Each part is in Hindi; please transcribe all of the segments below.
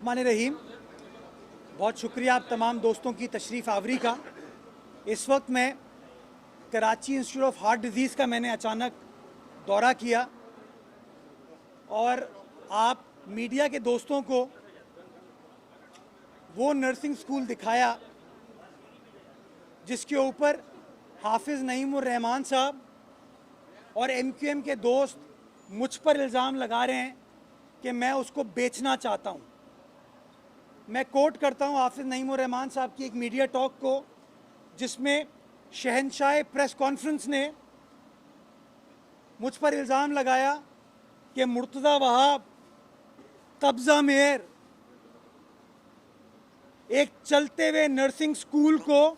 रहमान रहीम। बहुत शुक्रिया आप तमाम दोस्तों की तशरीफ़ आवरी का। इस वक्त मैं Karachi institute of heart disease का मैंने अचानक दौरा किया और आप मीडिया के दोस्तों को वो नर्सिंग स्कूल दिखाया जिसके ऊपर हाफिज़ नईमुर रहमान साहब और MQM के दोस्त मुझ पर इल्ज़ाम लगा रहे हैं कि मैं उसको बेचना चाहता हूँ। मैं कोट करता हूँ हाफिज़ नईमुर रहमान साहब की एक मीडिया टॉक को, जिसमें शहंशाह प्रेस कॉन्फ्रेंस ने मुझ पर इल्ज़ाम लगाया कि मुर्तज़ा वहाब कब्ज़ा मेहर एक चलते हुए नर्सिंग स्कूल को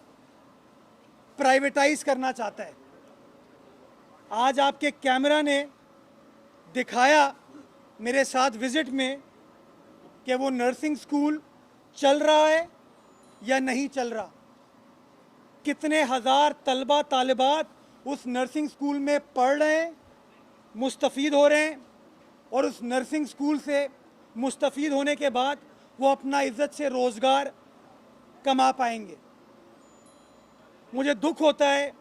प्राइवेटाइज करना चाहता है। आज आपके कैमरा ने दिखाया मेरे साथ विज़िट में कि वो नर्सिंग स्कूल चल रहा है या नहीं चल रहा। कितने हज़ार तलबा तालिबात उस नर्सिंग स्कूल में पढ़ रहे हैं, मुस्तफ़ीद हो रहे हैं, और उस नर्सिंग स्कूल से मुस्तफ़ीद होने के बाद वो अपना इज़्ज़त से रोज़गार कमा पाएंगे। मुझे दुख होता है,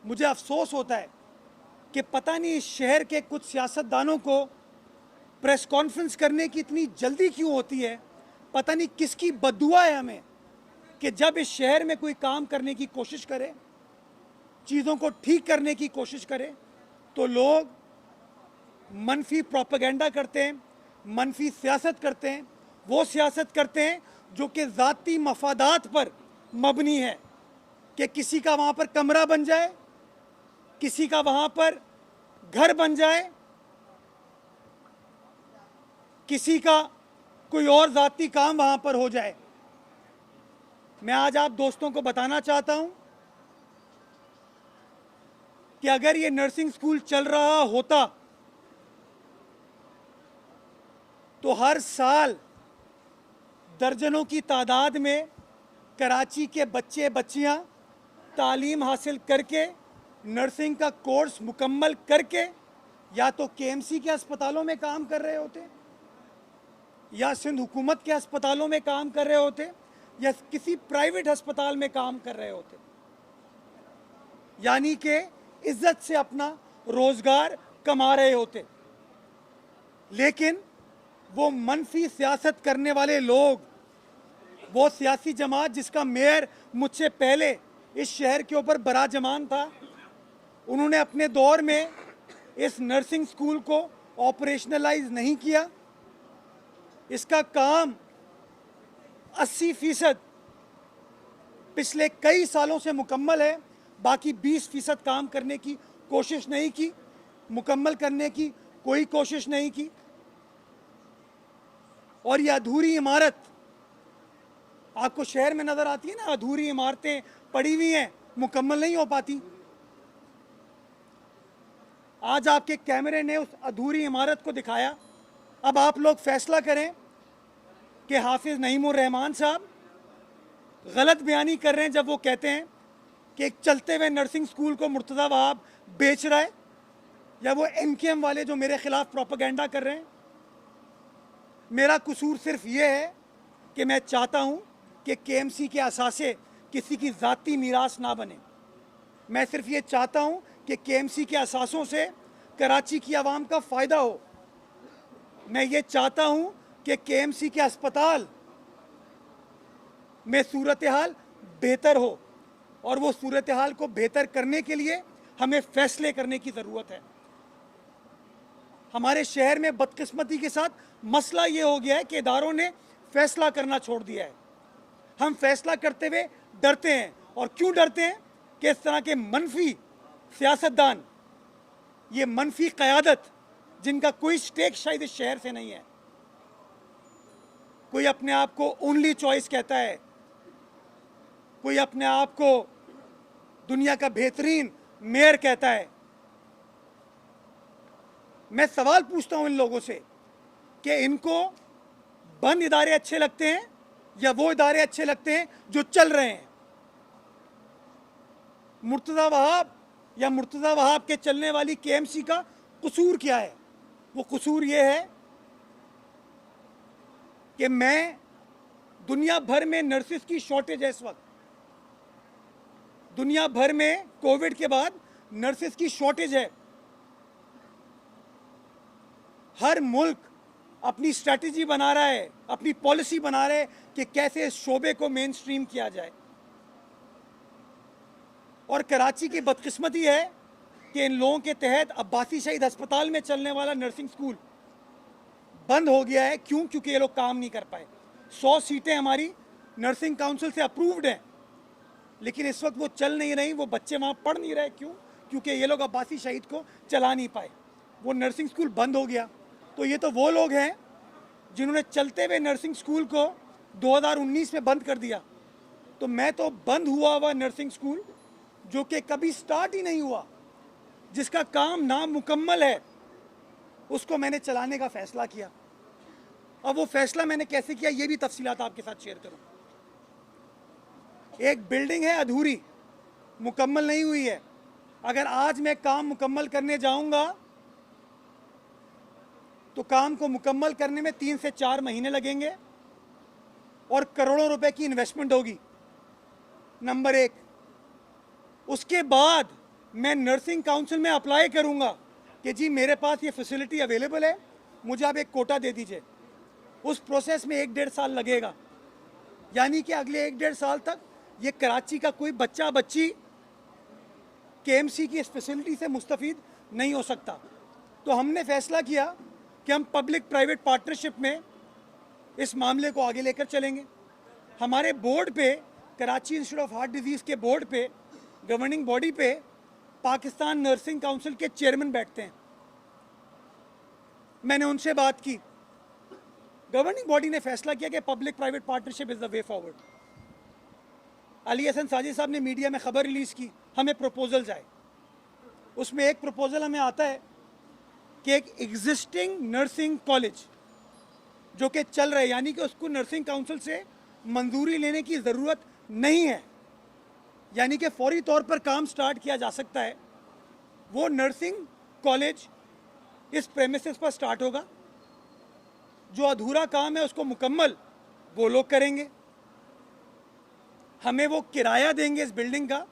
मुझे अफसोस होता है कि पता नहीं इस शहर के कुछ सियासतदानों को प्रेस कॉन्फ्रेंस करने की इतनी जल्दी क्यों होती है। पता नहीं किसकी बद्दुआ है हमें कि जब इस शहर में कोई काम करने की कोशिश करे, चीज़ों को ठीक करने की कोशिश करे, तो लोग मनफी प्रोपेगेंडा करते हैं, मनफी सियासत करते हैं। वो सियासत करते हैं जो कि ज़ाती मफादात पर मबनी है कि किसी का वहाँ पर कमरा बन जाए, किसी का वहाँ पर घर बन जाए, किसी का कोई और ज़ाती काम वहाँ पर हो जाए। मैं आज आप दोस्तों को बताना चाहता हूँ कि अगर ये नर्सिंग स्कूल चल रहा होता तो हर साल दर्जनों की तादाद में कराची के बच्चे बच्चियाँ तालीम हासिल करके नर्सिंग का कोर्स मुकम्मल करके या तो KMC के अस्पतालों में काम कर रहे होते, या सिंध हुकूमत के अस्पतालों में काम कर रहे होते, या किसी प्राइवेट अस्पताल में काम कर रहे होते, यानी कि इज्जत से अपना रोज़गार कमा रहे होते। लेकिन वो मनफी सियासत करने वाले लोग, वो सियासी जमात जिसका मेयर मुझसे पहले इस शहर के ऊपर बराजमान था, उन्होंने अपने दौर में इस नर्सिंग स्कूल को ऑपरेशनलाइज नहीं किया। इसका काम 80% पिछले कई सालों से मुकम्मल है, बाकी 20% काम करने की कोशिश नहीं की, मुकम्मल करने की कोई कोशिश नहीं की। और ये अधूरी इमारत आपको शहर में नज़र आती है ना, अधूरी इमारतें पड़ी हुई हैं, मुकम्मल नहीं हो पाती। आज आपके कैमरे ने उस अधूरी इमारत को दिखाया। अब आप लोग फैसला करें कि हाफिज़ नईमुर रहमान साहब गलत बयानी कर रहे हैं जब वो कहते हैं कि एक चलते हुए नर्सिंग स्कूल को मुर्तज़ा वहाब बेच रहा है, या वो MQM वाले जो मेरे खिलाफ प्रोपेगेंडा कर रहे हैं। मेरा कसूर सिर्फ ये है कि मैं चाहता हूँ कि KMC के असासे किसी की ज़ाती मीरास ना बने। मैं सिर्फ ये चाहता हूँ कि KMC के असासों से कराची की आवाम का फ़ायदा हो। मैं ये चाहता हूँ कि KMC के अस्पताल में सूरत हाल बेहतर हो, और वो सूरत हाल को बेहतर करने के लिए हमें फ़ैसले करने की ज़रूरत है। हमारे शहर में बदकिस्मती के साथ मसला ये हो गया है कि इदारों ने फ़ैसला करना छोड़ दिया है। हम फ़ैसला करते हुए डरते हैं, और क्यों डरते हैं कि इस तरह के मनफी सियासतदान, ये मनफी क़यादत जिनका कोई स्टेक शायद इस शहर से नहीं है, कोई अपने आप को ओनली चॉइस कहता है, कोई अपने आप को दुनिया का बेहतरीन मेयर कहता है। मैं सवाल पूछता हूं इन लोगों से कि इनको बंद इदारे अच्छे लगते हैं या वो इदारे अच्छे लगते हैं जो चल रहे हैं। मुर्तज़ा वहाब या मुर्तज़ा वहाब के चलने वाली KMC का कसूर क्या है? वो कसूर ये है कि मैं दुनिया भर में नर्सिस की शॉर्टेज है इस वक्त। दुनिया भर में कोविड के बाद नर्सिस की शॉर्टेज है। हर मुल्क अपनी स्ट्रैटेजी बना रहा है, अपनी पॉलिसी बना रहा है कि कैसे इस शोबे को मेन स्ट्रीम किया जाए। और कराची की बदकिस्मती है कि इन लोगों के तहत अब्बासी शहीद अस्पताल में चलने वाला नर्सिंग स्कूल बंद हो गया है। क्यों? क्योंकि ये लोग काम नहीं कर पाए। 100 सीटें हमारी नर्सिंग काउंसिल से अप्रूव्ड हैं, लेकिन इस वक्त वो चल नहीं रही, वो बच्चे वहाँ पढ़ नहीं रहे। क्यों? क्योंकि ये लोग अब्बासी शहीद को चला नहीं पाए, वो नर्सिंग स्कूल बंद हो गया। तो ये तो वो लोग हैं जिन्होंने चलते हुए नर्सिंग स्कूल को 2019 में बंद कर दिया। तो मैं तो बंद हुआ नर्सिंग स्कूल जो कि कभी स्टार्ट ही नहीं हुआ, जिसका काम नामुकम्मल है, उसको मैंने चलाने का फैसला किया। अब वो फैसला मैंने कैसे किया ये भी तफसीलात आपके साथ शेयर करूं। एक बिल्डिंग है अधूरी, मुकम्मल नहीं हुई है। अगर आज मैं काम मुकम्मल करने जाऊंगा तो काम को मुकम्मल करने में 3 से 4 महीने लगेंगे और करोड़ों रुपए की इन्वेस्टमेंट होगी, नंबर 1। उसके बाद मैं नर्सिंग काउंसिल में अप्लाई करूंगा कि जी मेरे पास ये फैसिलिटी अवेलेबल है, मुझे आप एक कोटा दे दीजिए। उस प्रोसेस में 1-1.5 साल लगेगा। यानी कि अगले 1-1.5 साल तक ये कराची का कोई बच्चा बच्ची केएमसी की इस फैसिलिटी से मुस्तफ़ीद नहीं हो सकता। तो हमने फैसला किया कि हम पब्लिक प्राइवेट पार्टनरशिप में इस मामले को आगे लेकर चलेंगे। हमारे बोर्ड पे, Karachi institute of heart disease के बोर्ड पे, गवर्निंग बॉडी पे पाकिस्तान नर्सिंग काउंसिल के चेयरमैन बैठते हैं। मैंने उनसे बात की, गवर्निंग बॉडी ने फैसला किया कि public private partnership is the way forward. Ali Hasan Sajid sahab ने मीडिया में खबर रिलीज़ की, हमें प्रपोजल्स आए। उसमें एक प्रपोजल हमें आता है कि एक एग्जिस्टिंग नर्सिंग कॉलेज जो कि चल रहा है, यानी कि उसको नर्सिंग काउंसिल से मंजूरी लेने की ज़रूरत नहीं है, यानी कि फौरी तौर पर काम स्टार्ट किया जा सकता है। वो नर्सिंग कॉलेज इस प्रेमिसेस पर स्टार्ट होगा। जो अधूरा काम है उसको मुकम्मल वो लोग करेंगे, हमें वो किराया देंगे इस बिल्डिंग का।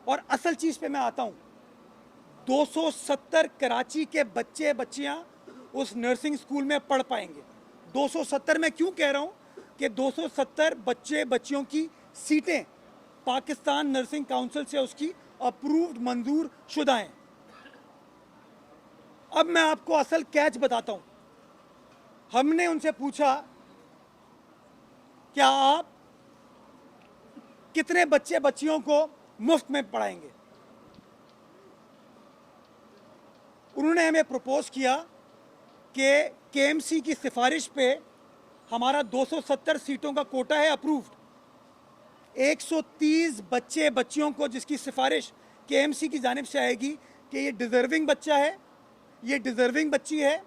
और असल चीज़ पे मैं आता हूँ, 270 कराची के बच्चे बच्चियाँ उस नर्सिंग स्कूल में पढ़ पाएंगे। 270 मैं क्यों कह रहा हूँ कि 270 बच्चे बच्चियों की सीटें पाकिस्तान नर्सिंग काउंसिल से उसकी अप्रूव्ड, मंजूर शुदा हैं। अब मैं आपको असल कैच बताता हूँ। हमने उनसे पूछा, क्या आप कितने बच्चे बच्चियों को मुफ्त में पढ़ाएंगे? उन्होंने हमें प्रपोज किया कि केएमसी की सिफारिश पे हमारा 270 सीटों का कोटा है अप्रूव्ड। 130 बच्चे बच्चियों को जिसकी सिफारिश केएमसी की जानिब से आएगी कि ये डिज़र्विंग बच्चा है, ये डिज़र्विंग बच्ची है,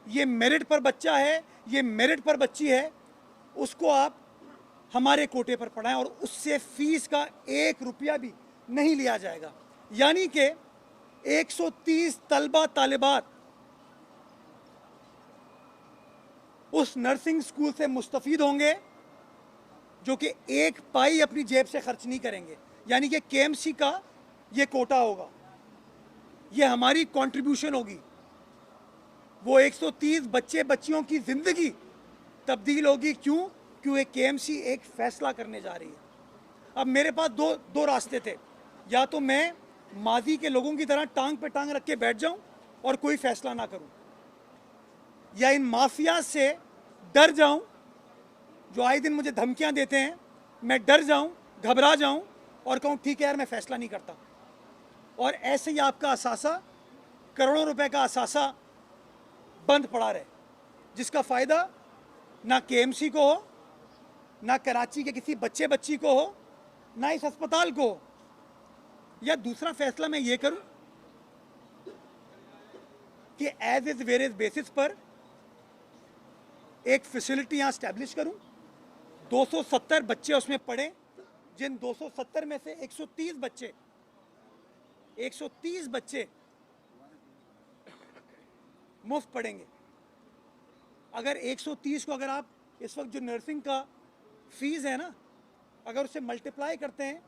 ये मेरिट पर बच्चा है, ये मेरिट पर बच्ची है, उसको आप हमारे कोटे पर पढ़ाएं और उससे फीस का 1 रुपया भी नहीं लिया जाएगा। यानी कि 130 तलबा तालिबात उस नर्सिंग स्कूल से मुस्तफ़ीद होंगे जो कि 1 पाई अपनी जेब से खर्च नहीं करेंगे। यानी कि केएमसी का ये कोटा होगा, ये हमारी कंट्रीब्यूशन होगी। वो 130 बच्चे बच्चियों की ज़िंदगी तब्दील होगी। क्यों? क्योंकि केएमसी एक फ़ैसला करने जा रही है। अब मेरे पास दो रास्ते थे, या तो मैं माजी के लोगों की तरह टांग पे टांग रख के बैठ जाऊं और कोई फ़ैसला ना करूं, या इन माफिया से डर जाऊं जो आए दिन मुझे धमकियां देते हैं, मैं डर जाऊं, घबरा जाऊं और कहूं ठीक है यार मैं फ़ैसला नहीं करता। और ऐसे ही आपका असासा, करोड़ों रुपए का असासा बंद पड़ा रहे, जिसका फ़ायदा ना केएमसी को हो, ना कराची के किसी बच्चे बच्ची को हो, ना इस अस्पताल को हो। या दूसरा फैसला मैं ये करूं कि एज इज वेरियस बेसिस पर एक फैसिलिटी यहाँ स्टैब्लिश करूं, 270 बच्चे उसमें पढ़ें, जिन 270 में से 130 बच्चे मुफ्त पढ़ेंगे। अगर 130 को अगर आप इस वक्त जो नर्सिंग का फीस है ना, अगर उसे मल्टीप्लाई करते हैं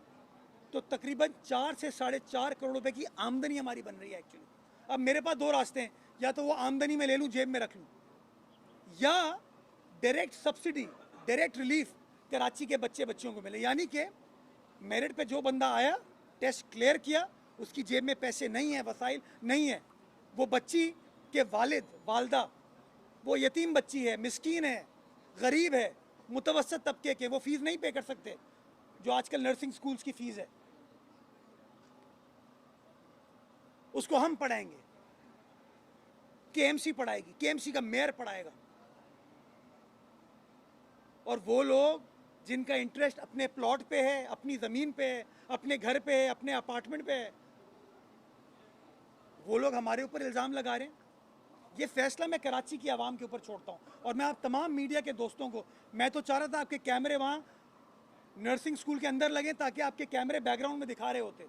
तो तकरीबन 4 से 4.5 करोड़ रुपए की आमदनी हमारी बन रही है एक्चुअली। अब मेरे पास दो रास्ते हैं, या तो वो आमदनी में ले लूँ, जेब में रख लूँ, या direct subsidy, direct relief Karachi के बच्चियों को मिले। यानी कि मेरिट पे जो बंदा आया, टेस्ट क्लियर किया, उसकी जेब में पैसे नहीं है, वसाइल नहीं है, वो बच्ची के वालिद वालदा, वो यतीम बच्ची है, मिस्कीन है, गरीब है, मुतवसत तबके के, वो फीस नहीं पे कर सकते जो आजकल नर्सिंग स्कूल्स की फीस है, उसको हम पढ़ाएंगे, केएमसी पढ़ाएगी, केएमसी का मेयर पढ़ाएगा। और वो लोग जिनका इंटरेस्ट अपने प्लॉट पे है, अपनी ज़मीन पे है, अपने घर पे है, अपने अपार्टमेंट पे है, वो लोग हमारे ऊपर इल्ज़ाम लगा रहे हैं। ये फैसला मैं कराची की आवाम के ऊपर छोड़ता हूँ। और मैं आप तमाम मीडिया के दोस्तों को, मैं तो चाह रहा था आपके कैमरे वहाँ नर्सिंग स्कूल के अंदर लगे ताकि आपके कैमरे बैकग्राउंड में दिखा रहे होते,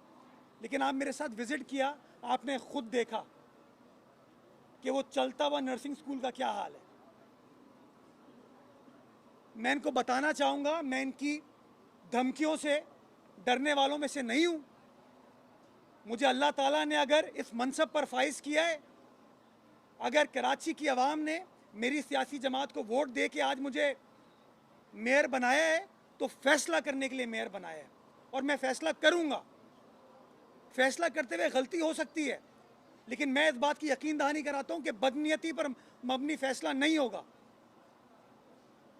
लेकिन आप मेरे साथ विजिट किया, आपने खुद देखा कि वो चलता हुआ नर्सिंग स्कूल का क्या हाल है। मैं इनको बताना चाहूँगा, मैं इनकी धमकियों से डरने वालों में से नहीं हूँ। मुझे अल्लाह ताला ने अगर इस मनसब पर फाइज किया है, अगर कराची की आवाम ने मेरी सियासी जमात को वोट दे के आज मुझे मेयर बनाया है, तो फैसला करने के लिए मेयर बनाया है, और मैं फैसला करूँगा। फैसला करते हुए गलती हो सकती है, लेकिन मैं इस बात की यकीन दहानी कराता हूँ कि बदनीयती पर मबनी फैसला नहीं होगा।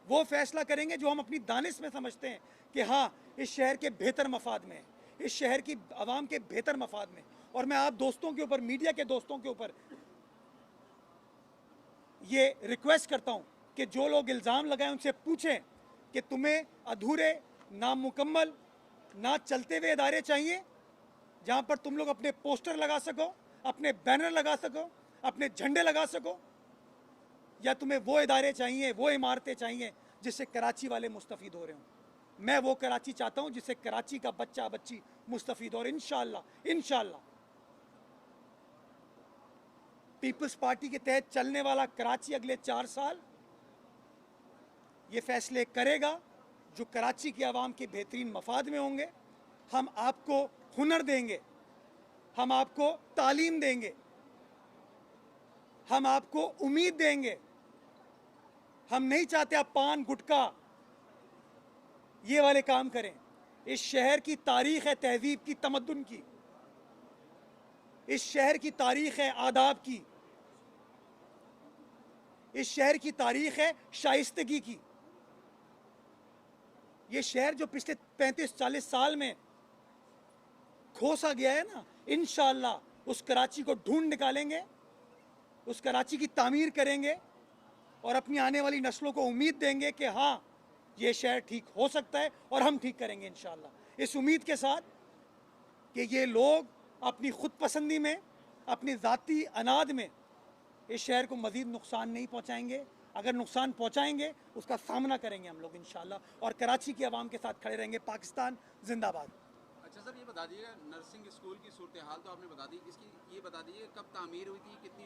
वो फैसला करेंगे जो हम अपनी दानिश में समझते हैं कि हाँ, इस शहर के बेहतर मफाद में, इस शहर की आवाम के बेहतर मफाद में। और मैं आप दोस्तों के ऊपर, मीडिया के दोस्तों के ऊपर ये रिक्वेस्ट करता हूँ कि जो लोग इल्ज़ाम लगाएं उनसे पूछें कि तुम्हें अधूरे, नामुकम्मल, ना चलते हुए इदारे चाहिए जहाँ पर तुम लोग अपने पोस्टर लगा सको, अपने बैनर लगा सको, अपने झंडे लगा सको, या तुम्हें वो इदारे चाहिए, वो इमारतें चाहिए जिससे कराची वाले मुस्तफ़ीद हो रहे हों। मैं वो कराची चाहता हूँ जिससे कराची का बच्चा बच्ची मुस्तफ़ीद हो। और इंशाअल्लाह पीपल्स पार्टी के तहत चलने वाला कराची अगले 4 साल ये फैसले करेगा जो कराची की आवाम के बेहतरीन मफाद में होंगे। हम आपको हुनर देंगे, हम आपको तालीम देंगे, हम आपको उम्मीद देंगे। हम नहीं चाहते आप पान गुटखा ये वाले काम करें। इस शहर की तारीख है तहजीब की, तमद्दुन की, इस शहर की तारीख है आदाब की, इस शहर की तारीख है शाइस्तगी की। ये शहर जो पिछले 35-40 साल में खोसा गया है ना, इंशाअल्लाह उस कराची को ढूंढ निकालेंगे, उस कराची की तामीर करेंगे और अपनी आने वाली नस्लों को उम्मीद देंगे कि हाँ, ये शहर ठीक हो सकता है और हम ठीक करेंगे इंशाअल्लाह। इस उम्मीद के साथ कि ये लोग अपनी खुद पसंदी में, अपनी ज़ाती अनाद में इस शहर को मज़ीद नुकसान नहीं पहुँचाएंगे। अगर नुकसान पहुँचाएंगे उसका सामना करेंगे हम लोग इंशाअल्लाह, और कराची की आवाम के साथ खड़े रहेंगे। पाकिस्तान जिंदाबाद। अच्छा सर, ये बता दीजिएगा, नर्सिंग स्कूल की सूरत हाल तो आपने बता दी, इसकी ये बता दीजिए कब तामीर हुई थी, कितनी